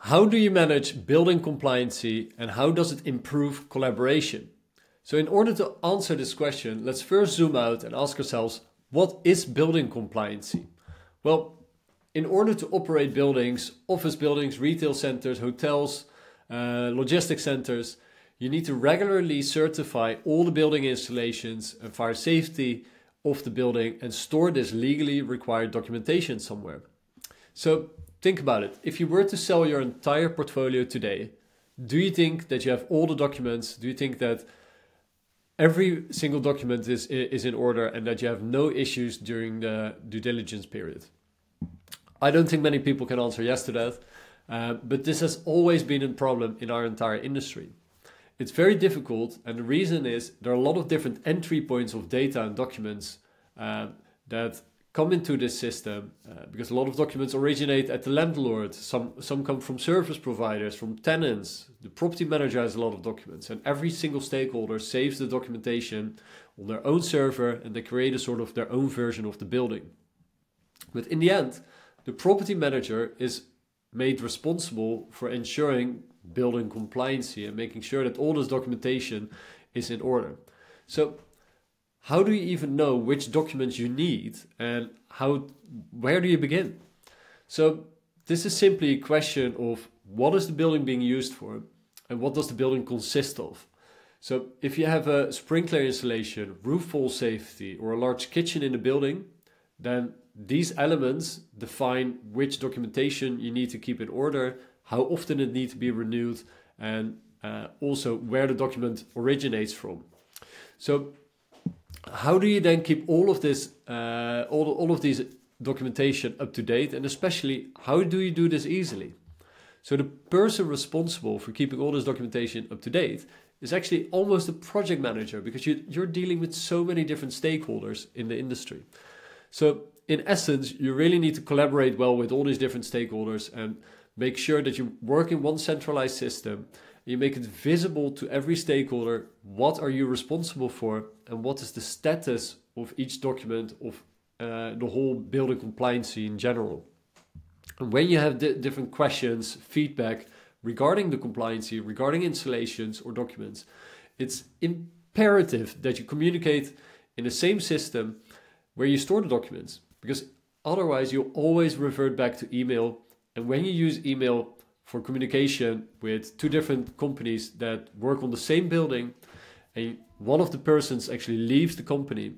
How do you manage building compliancy and how does it improve collaboration? So in order to answer this question, let's first zoom out and ask ourselves, what is building compliancy? Well, in order to operate buildings, office buildings, retail centers, hotels, logistic centers, you need to regularly certify all the building installations and fire safety of the building and store this legally required documentation somewhere. So think about it. If you were to sell your entire portfolio today, do you think that you have all the documents? Do you think that every single document is in order and that you have no issues during the due diligence period? I don't think many people can answer yes to that, but this has always been a problem in our entire industry. It's very difficult, and the reason is there are a lot of different entry points of data and documents that come into this system because a lot of documents originate at the landlord. Some come from service providers, from tenants. The property manager has a lot of documents, and every single stakeholder saves the documentation on their own server and they create a sort of their own version of the building. But in the end, the property manager is made responsible for ensuring building compliancy and making sure that all this documentation is in order. So how do you even know which documents you need and where do you begin? So this is simply a question of what is the building being used for and what does the building consist of? So if you have a sprinkler installation, roof fall safety, or a large kitchen in the building, then these elements define which documentation you need to keep in order, how often it needs to be renewed, and also where the document originates from. So how do you then keep all of this, all of these documentation up to date, and especially how do you do this easily? So the person responsible for keeping all this documentation up to date is actually almost a project manager, because you're dealing with so many different stakeholders in the industry. So in essence, you really need to collaborate well with all these different stakeholders and make sure that you work in one centralized system. You make it visible to every stakeholder what are you responsible for and what is the status of each document of the whole building compliance in general. And when you have different questions, feedback regarding the compliancy, regarding installations or documents, it's imperative that you communicate in the same system where you store the documents, because otherwise you'll always revert back to email. And when you use email for communication with two different companies that work on the same building, and one of the persons actually leaves the company,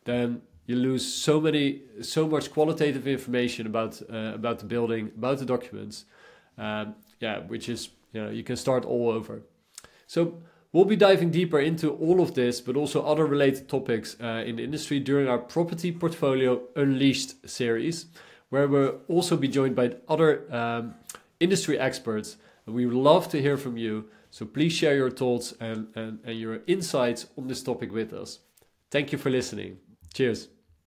then you lose so much qualitative information about the building, about the documents, which is, you can start all over. So we'll be diving deeper into all of this, but also other related topics in the industry during our Property Portfolio Unleashed series, where we'll also be joined by other industry experts. And we would love to hear from you. So please share your thoughts and your insights on this topic with us. Thank you for listening. Cheers.